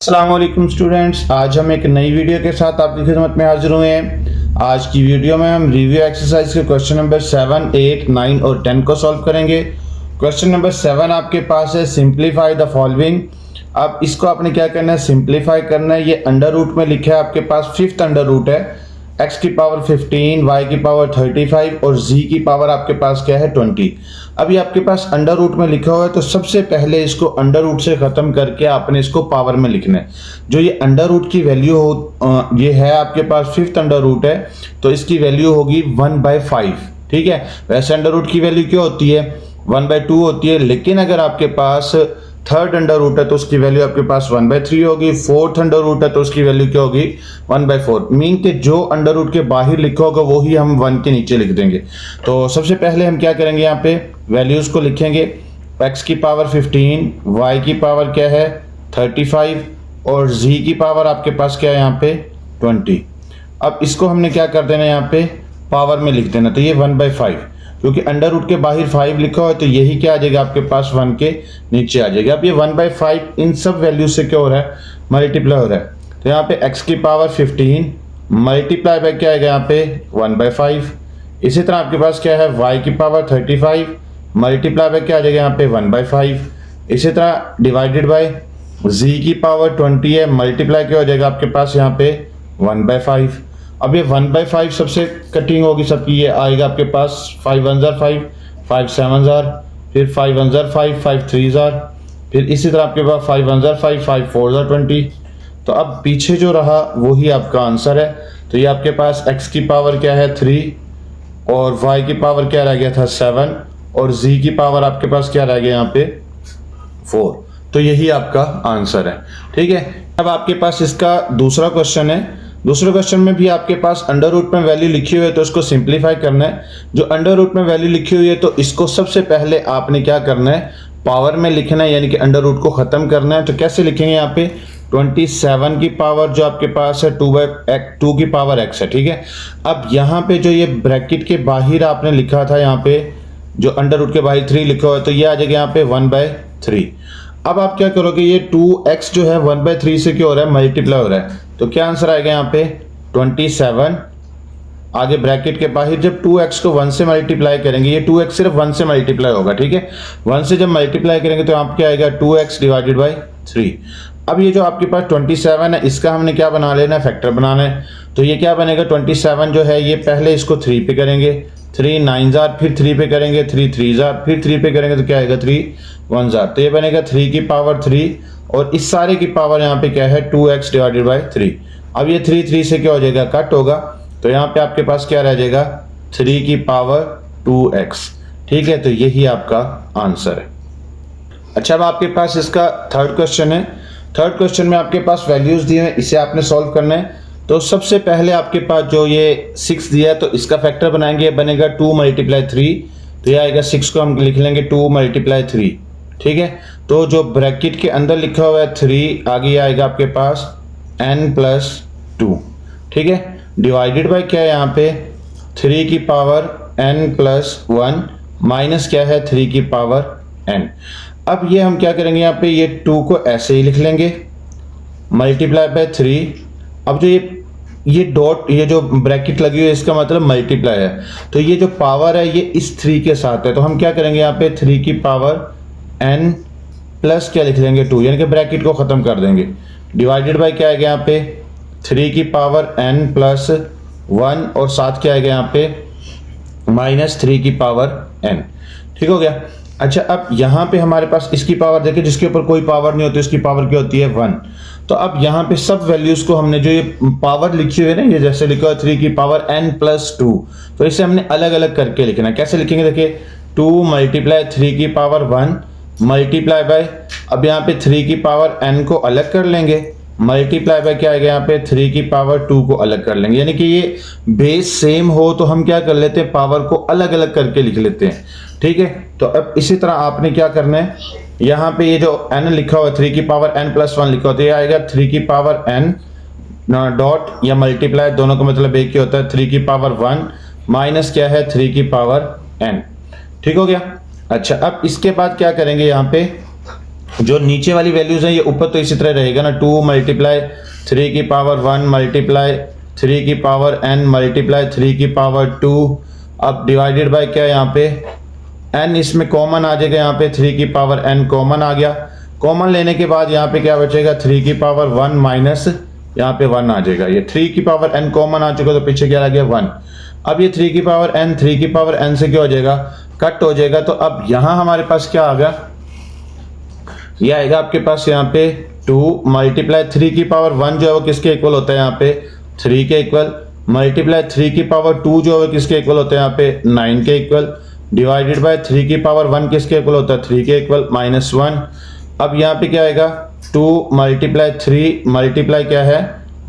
अस्सलाम वालेकुम स्टूडेंट्स, आज हम एक नई वीडियो के साथ आपकी खिदमत में हाजिर हुए हैं। आज की वीडियो में हम रिव्यू एक्सरसाइज के क्वेश्चन नंबर 7, 8, 9 और 10 को सॉल्व करेंगे। क्वेश्चन नंबर 7 आपके पास है सिंप्लीफाई द फॉलोइंग। अब इसको आपने क्या करना है, सिंप्लीफाई करना है। ये अंडर रूट में लिखा है, आपके पास फिफ्थ अंडर रूट है। x की पावर 15, y की पावर 35 और z की पावर आपके पास क्या है 20। अभी आपके पास अंडर रूट में लिखा हुआ है तो सबसे पहले इसको अंडर रूट से ख़त्म करके आपने इसको पावर में लिखना है। जो ये अंडर रूट की वैल्यू हो, ये है आपके पास फिफ्थ अंडर रूट है तो इसकी वैल्यू होगी 1/5। ठीक है, वैसे अंडर रूट की वैल्यू क्या होती है 1/2 होती है, लेकिन अगर आपके पास थर्ड अंडर रूट है तो उसकी वैल्यू आपके पास 1/3 होगी। फोर्थ अंडर रूट है तो उसकी वैल्यू क्या होगी 1/4। मीन के जो अंडर रूट के बाहर लिखा होगा वो ही हम 1 के नीचे लिख देंगे। तो सबसे पहले हम क्या करेंगे, यहाँ पे वैल्यूज को लिखेंगे। x की पावर 15, y की पावर क्या है 35 और z की पावर आपके पास क्या है यहाँ पे 20। अब इसको हमने क्या कर देना, यहाँ पे पावर में लिख देना। तो ये 1/5, क्योंकि अंडर रूट के बाहर 5 लिखा हो तो यही क्या आ जाएगा आपके पास 1 के नीचे आ जाएगा। अब ये 1/5 इन सब वैल्यू से क्या हो रहा है, मल्टीप्लाई हो रहा है। तो यहाँ पे x की पावर 15 मल्टीप्लाई बाय क्या आएगा यहाँ पे 1/5। इसी तरह आपके पास क्या है y की पावर 35 मल्टीप्लाई बाय क्या आ जाएगा यहाँ पे 1/5। इसी तरह डिवाइडेड बाय z की पावर 20 है, मल्टीप्लाई क्या हो जाएगा आपके पास यहाँ पे 1/5। अब ये 1/5 सबसे कटिंग होगी सबकी, ये आएगा आपके पास 5 1 जार 5, 5 7 जार, फिर 5 1 जार 5, 5 3 जार, फिर इसी तरह आपके पास 5 1 जार 5, 5 4 जार 20। तो अब पीछे जो रहा वही आपका आंसर है। तो ये आपके पास x की पावर क्या है 3 और y की पावर क्या रह गया था 7 और z की पावर आपके पास क्या रह गया यहाँ पे 4। तो यही आपका आंसर है। ठीक है, अब आपके पास इसका दूसरा क्वेश्चन है। दूसरे क्वेश्चन में भी आपके पास अंडर रूट में वैल्यू लिखी हुई है तो इसको सिंप्लीफाई करना है। जो अंडर रूट में वैल्यू लिखी हुई है तो इसको सबसे पहले आपने क्या करना है, पावर में लिखना है, यानी कि अंडर रूट को ख़त्म करना है। तो कैसे लिखेंगे, यहाँ पे 27 की पावर जो आपके पास है 2 की पावर x है। ठीक है, अब यहाँ पे जो ये ब्रैकेट के बाहर आपने लिखा था, यहाँ पे जो अंडर रूट के बाहर 3 लिखा हुआ है तो ये आ जाएगा यहाँ पे 1/3। अब आप क्या करोगे, ये 2x जो है 1/3 से क्या हो रहा है मल्टीप्लाई हो रहा है। तो क्या आंसर आएगा यहाँ पे 27। आगे ब्रैकेट के बाहर जब 2x को 1 से मल्टीप्लाई करेंगे, ये 2x सिर्फ 1 से मल्टीप्लाई होगा। ठीक है, 1 से जब मल्टीप्लाई करेंगे तो यहाँ पे क्या आएगा 2x डिवाइडेड बाई 3। अब ये जो आपके पास 27 है इसका हमने क्या बना लेना है, फैक्टर बनाना है। तो ये क्या बनेगा 27 जो है ये पहले इसको 3 पे करेंगे, 3 9 जार, फिर 3 पे करेंगे 3 3 जार, फिर 3 पे करेंगे तो क्या आएगा 3 1 जार। तो ये बनेगा 3 की पावर 3 और इस सारे की पावर यहाँ पे क्या है 2x डिवाइडेड बाई 3। अब ये 3 3 से क्या हो जाएगा कट होगा, तो यहाँ पे आपके पास क्या रह जाएगा 3 की पावर 2x। ठीक है, तो यही आपका आंसर है। अच्छा, अब आपके पास इसका थर्ड क्वेश्चन है। थर्ड क्वेश्चन में आपके पास वैल्यूज दिए हैं, इसे आपने सॉल्व करना है। तो सबसे पहले आपके पास जो ये 6 दिया है तो इसका फैक्टर बनाएंगे, बनेगा 2 × 3। तो ये आएगा 6 को हम लिख लेंगे 2 × 3। ठीक है, तो जो ब्रैकेट के अंदर लिखा हुआ है 3, आगे आएगा आपके पास n+2। ठीक है, डिवाइडेड बाय क्या है यहाँ पे 3 की पावर n+1 माइनस क्या है 3 की पावर n। अब ये हम क्या करेंगे, यहाँ पे ये 2 को ऐसे ही लिख लेंगे मल्टीप्लाई बाय 3। अब जो ये डॉट, ये जो ब्रैकेट लगी हुई है इसका मतलब मल्टीप्लाई है, तो ये जो पावर है ये इस 3 के साथ है। तो हम क्या करेंगे, यहाँ पे 3 की पावर n प्लस क्या लिख लेंगे 2, यानी कि ब्रैकेट को ख़त्म कर देंगे। डिवाइडेड बाय क्या आएगा यहाँ पे 3 की पावर n+1 और साथ क्या आएगा यहाँ पे -3 की पावर n। ठीक हो गया। अच्छा, अब यहाँ पे हमारे पास इसकी पावर देखिए, जिसके ऊपर कोई पावर नहीं होती उसकी पावर क्या होती है 1। तो अब यहाँ पे सब वैल्यूज को हमने जो ये पावर लिखी हुई है ना, ये जैसे लिखा है 3 की पावर n+2, तो इसे हमने अलग अलग करके लिखना है। कैसे लिखेंगे, देखिए 2 × 3 की पावर 1 मल्टीप्लाई बाय, अब यहाँ पे 3 की पावर n को अलग कर लेंगे, मल्टीप्लाई बाय क्या आएगा यहाँ पे 3 की पावर 2 को अलग कर लेंगे। यानी कि ये बेस सेम हो तो हम क्या कर लेते हैं, पावर को अलग अलग करके लिख लेते हैं। ठीक है, तो अब इसी तरह आपने क्या करना है, यहाँ पे ये जो n लिखा हुआ है 3 की पावर n+1 लिखा होता है, ये आएगा 3 की पावर n डॉट या मल्टीप्लाई, दोनों का मतलब एक ही होता है, 3 की पावर 1 माइनस क्या है 3 की पावर n। ठीक हो गया। अच्छा, अब इसके बाद क्या करेंगे, यहाँ पे जो नीचे वाली वैल्यूज हैं ये ऊपर तो इसी तरह रहेगा ना, 2 मल्टीप्लाई 3 की पावर 1 मल्टीप्लाई 3 की पावर n मल्टीप्लाई 3 की पावर 2, अब डिवाइडेड बाय क्या है यहाँ पे n, इसमें कॉमन आ जाएगा, यहाँ पे 3 की पावर n कॉमन आ गया। कॉमन लेने के बाद यहाँ पे क्या बचेगा, 3 की पावर 1 माइनस यहाँ पे 1 आ जाएगा। ये 3 की पावर n कॉमन आ चुका तो पीछे क्या आ गया 1। अब ये 3 की पावर n 3 की पावर n से क्या हो जाएगा, कट हो जाएगा। तो अब यहाँ हमारे पास क्या आ गया, ये आएगा आपके पास यहाँ पे 2 मल्टीप्लाई 3 की पावर 1 जो है वो किसके इक्वल होता है यहाँ पे 3 के इक्वल, मल्टीप्लाई 3 की पावर 2 जो है किसके इक्वल होता है यहाँ पे 9 के इक्वल, डिवाइडेड बाय 3 की पावर 1 किसके इक्वल होता है 3 के इक्वल माइनस 1। अब यहाँ पे क्या आएगा 2 मल्टीप्लाई 3 मल्टीप्लाई क्या है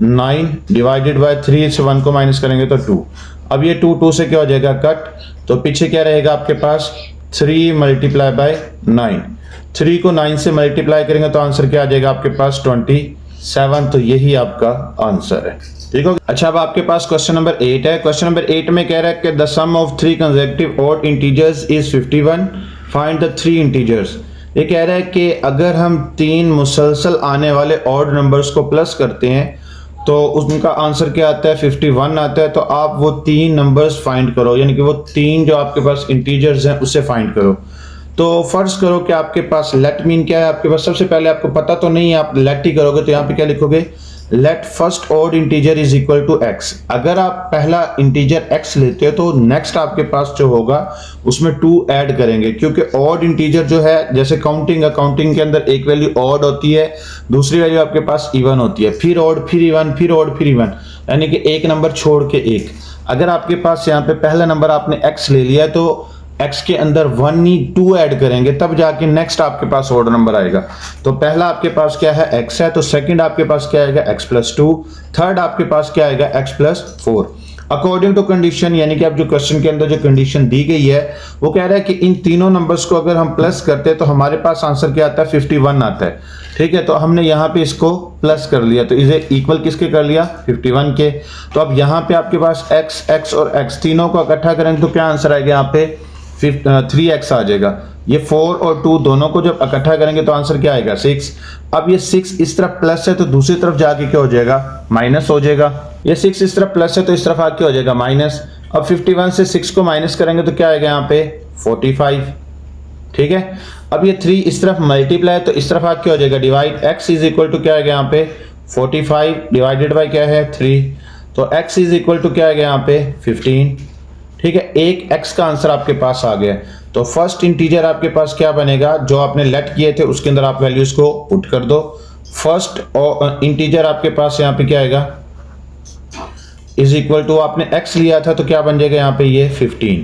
9 डिवाइडेड बाय 3 से 1 को माइनस करेंगे तो 2। अब ये 2 से क्या हो जाएगा कट, तो पीछे क्या रहेगा आपके पास 3 मल्टीप्लाई बाय 9, 3 को 9 से मल्टीप्लाई करेंगे तो आंसर क्या आ जाएगा आपके पास 27। तो यही आपका आंसर है, ठीक हो। अच्छा, अब आपके पास क्वेश्चन नंबर 8 है। क्वेश्चन नंबर 8 में कह रहा है कि the sum of 3 consecutive odd integers is 51, find the 3 integers. ये कह रहा है कि अगर हम 3 मुसलसल आने वाले ऑड नंबर्स को प्लस करते हैं तो उनका आंसर क्या आता है 51 आता है। तो आप वो 3 नंबर्स फाइंड करो, यानी कि वो 3 जो आपके पास इंटीजर्स हैं उससे फाइंड करो। तो फर्ज करो कि आपके पास लेट मीन क्या है, आपके पास सबसे पहले आपको पता तो नहीं है, आप लेट ही करोगे तो यहाँ पे क्या लिखोगे, let first odd integer is equal to x। अगर आप पहला इंटीजर x लेते हो तो नेक्स्ट आपके पास जो होगा उसमें 2 ऐड करेंगे, क्योंकि ऑड इंटीजर जो है जैसे काउंटिंग है, काउंटिंग के अंदर एक वैल्यू ऑड होती है, दूसरी वैल्यू आपके पास इवन होती है, फिर ऑड फिर इवन फिर ऑड फिर इवन, यानी कि एक नंबर छोड़ के एक। अगर आपके पास यहाँ पे पहला नंबर आपने x ले लिया है तो x के अंदर 1 नहीं 2 ऐड करेंगे तब जाके नेक्स्ट आपके पास ऑड नंबर आएगा। तो पहला आपके पास क्या है x है, तो सेकंड आपके पास क्या आएगा x प्लस 2, थर्ड आपके पास क्या आएगा x plus 4 according to condition. यानी कि अब जो क्वेश्चन के अंदर जो कंडीशन दी गई है वो कह रहा है कि इन तीनों नंबर्स को अगर हम प्लस करते हैं तो हमारे पास आंसर क्या आता है 51 आता है, ठीक है। तो हमने यहाँ पे इसको प्लस कर लिया, तो इसे इक्वल किसके कर लिया 51 के। तो अब यहाँ पे आपके पास x और x तीनों को इकट्ठा करेंगे तो क्या आंसर आएगा यहाँ पे 3x आ जाएगा। ये 4 और 2 दोनों को जब इकट्ठा करेंगे तो आंसर क्या आएगा 6। अब ये 6 इस तरफ प्लस है तो दूसरी तरफ जाके क्या हो जाएगा माइनस हो जाएगा। ये 6 इस तरफ प्लस है तो इस तरफ आके हो जाएगा माइनस। अब 51 से 6 को माइनस करेंगे तो क्या आएगा यहाँ पे 45, ठीक है। अब ये 3 इस तरफ मल्टीप्लाई है तो इस तरफ आके हो जाएगा divide, x is equal to क्या आएगा यहाँ पे 45 डिवाइडेड बाय क्या है 3, तो x इज इक्वल टू क्या आएगा यहाँ पे 15, ठीक है। एक x का आंसर आपके पास आ गया। तो फर्स्ट इंटीजर आपके पास क्या बनेगा, जो आपने लेट किए थे उसके अंदर आप वैल्यूज को पुट कर दो। फर्स्ट इंटीजर आपके पास यहाँ पे क्या आएगा इज इक्वल टू, आपने x लिया था तो क्या बन जाएगा यहाँ पे ये 15,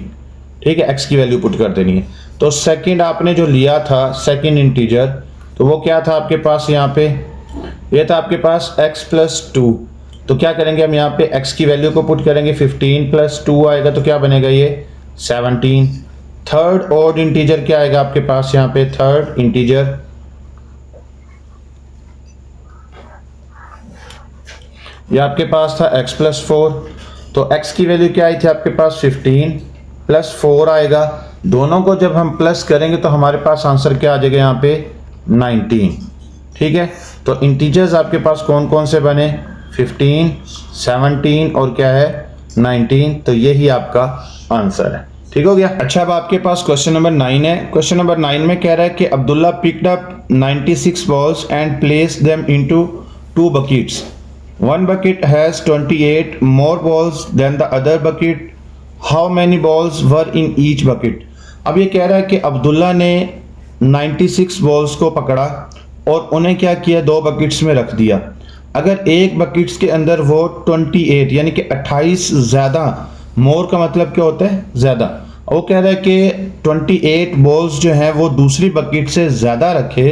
ठीक है, x की वैल्यू पुट कर देनी है। तो सेकंड आपने जो लिया था सेकंड इंटीजर, तो वो क्या था आपके पास यहाँ पे, ये था आपके पास x प्लस 2। तो क्या करेंगे हम यहाँ पे x की वैल्यू को पुट करेंगे, 15 प्लस 2 आएगा तो क्या बनेगा ये 17। थर्ड ऑड इंटीजर क्या आएगा आपके पास यहाँ पे, थर्ड इंटीजर ये आपके पास था x प्लस 4। तो x की वैल्यू क्या आई थी आपके पास 15 प्लस 4 आएगा, दोनों को जब हम प्लस करेंगे तो हमारे पास आंसर क्या आ जाएगा यहाँ पे 19, ठीक है। तो इंटीजर्स आपके पास कौन कौन से बने 15, 17 और क्या है 19, तो यही आपका आंसर है, ठीक हो गया। अच्छा, अब आपके पास क्वेश्चन नंबर 9 है। क्वेश्चन नंबर 9 में कह रहा है कि Abdullah picked up 96 balls and placed them into 2 buckets. One bucket has 28 more balls than the other bucket. How many balls were in each bucket? अब ये कह रहा है कि अब्दुल्ला ने 96 balls को पकड़ा और उन्हें क्या किया 2 buckets में रख दिया। अगर एक बकेट्स के अंदर वो 28 यानी कि 28 ज़्यादा, मोर का मतलब क्या होता है ज़्यादा, वो कह रहा है कि 28 बॉल्स जो हैं वो दूसरी बकेट से ज़्यादा रखे,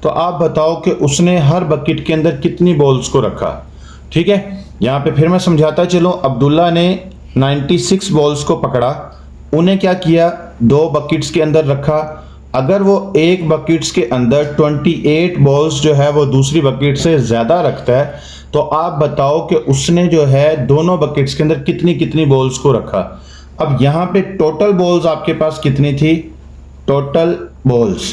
तो आप बताओ कि उसने हर बकेट के अंदर कितनी बॉल्स को रखा, ठीक है। यहाँ पे फिर मैं समझाता चलूँ, अब्दुल्ला ने 96 बॉल्स को पकड़ा, उन्हें क्या किया 2 बकेट्स के अंदर रखा। अगर वो एक बकेट्स के अंदर 28 बॉल्स जो है वो दूसरी बकेट से ज़्यादा रखता है, तो आप बताओ कि उसने जो है दोनों बकेट्स के अंदर कितनी कितनी बॉल्स को रखा। अब यहाँ पे टोटल बॉल्स आपके पास कितनी थी, total balls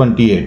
28.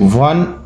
1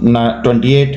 28.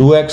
2x.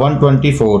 124.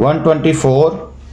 124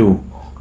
2,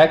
x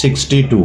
62.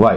y.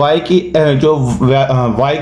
y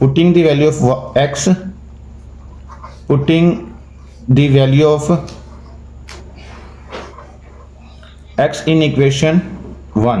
putting the value of x in equation 1.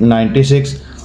96.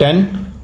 10.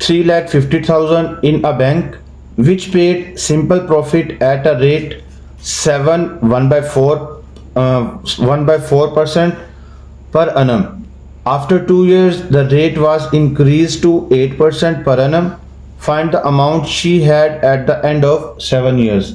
3,50,000 in a bank which paid simple profit at a rate 1/4% per annum. After 2 years, the rate was increased to 8% per annum. Find the amount she had at the end of 7 years.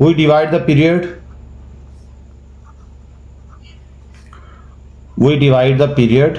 we divide the period, we divide the period.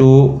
2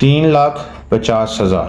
3,50,000.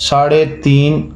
3.5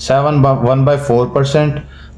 7/1/4%.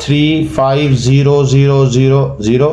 350,000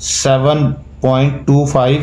7.25.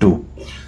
2.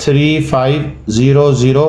3500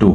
2.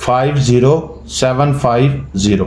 50750.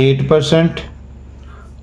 8%.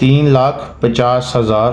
3,50,000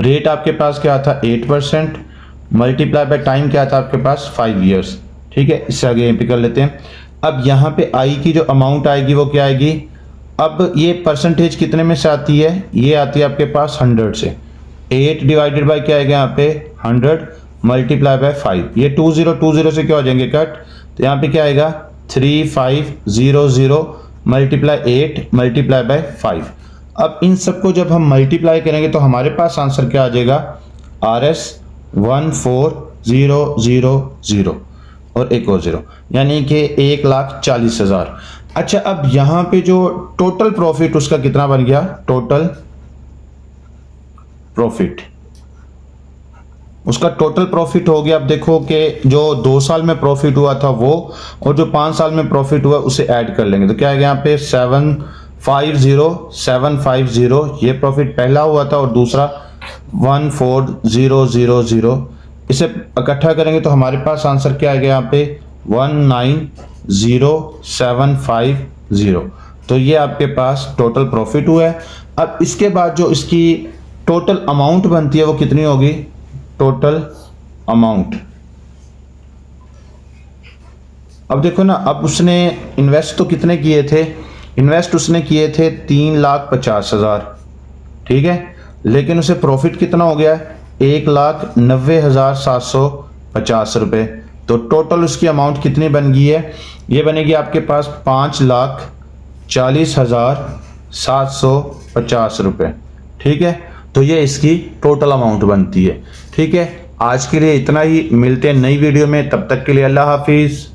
rate आपके पास क्या था 8%, multiply by time क्या था आपके पास 5 years. ठीक है, इससे आगे यहीं पे कर लेते हैं। अब यहाँ पे आई की जो अमाउंट आएगी वो क्या आएगी, अब ये परसेंटेज कितने में से आती है, ये आती है आपके पास 100 से। 8 डिवाइडेड बाय क्या आएगा यहाँ पे 100 मल्टीप्लाई बाय 5, ये 20 से क्या हो जाएंगे कट, तो यहाँ पे क्या आएगा 3500 मल्टीप्लाई 8 मल्टीप्लाई बाय 5। अब इन सबको जब हम मल्टीप्लाई करेंगे तो हमारे पास आंसर क्या आ जाएगा RS 14000 और एक और जीरो, यानी कि 1,40,000। अच्छा, अब यहाँ पे जो टोटल प्रॉफिट उसका कितना बन गया, टोटल प्रॉफिट, उसका टोटल प्रॉफिट हो गया। अब देखो कि जो 2 साल में प्रॉफिट हुआ था वो और जो 5 साल में प्रॉफिट हुआ उसे ऐड कर लेंगे तो क्या आएगा यहाँ पे 750 ये प्रॉफिट पहला हुआ था और दूसरा 14000। इसे इकट्ठा करेंगे तो हमारे पास आंसर क्या आएगा यहाँ पे 190,750। तो ये आपके पास टोटल प्रॉफिट हुआ है। अब इसके बाद जो इसकी टोटल अमाउंट बनती है वो कितनी होगी, टोटल अमाउंट। अब देखो ना, अब उसने इन्वेस्ट तो कितने किए थे, इन्वेस्ट उसने किए थे 3,50,000, ठीक है, लेकिन उसे प्रॉफिट कितना हो गया 1,90,750 रुपये। तो टोटल उसकी अमाउंट कितनी बन गई है, ये बनेगी आपके पास 5,40,750 रुपये। ठीक है, तो ये इसकी टोटल अमाउंट बनती है। ठीक है, आज के लिए इतना ही, मिलते हैं नई वीडियो में, तब तक के लिए अल्लाह हाफिज़।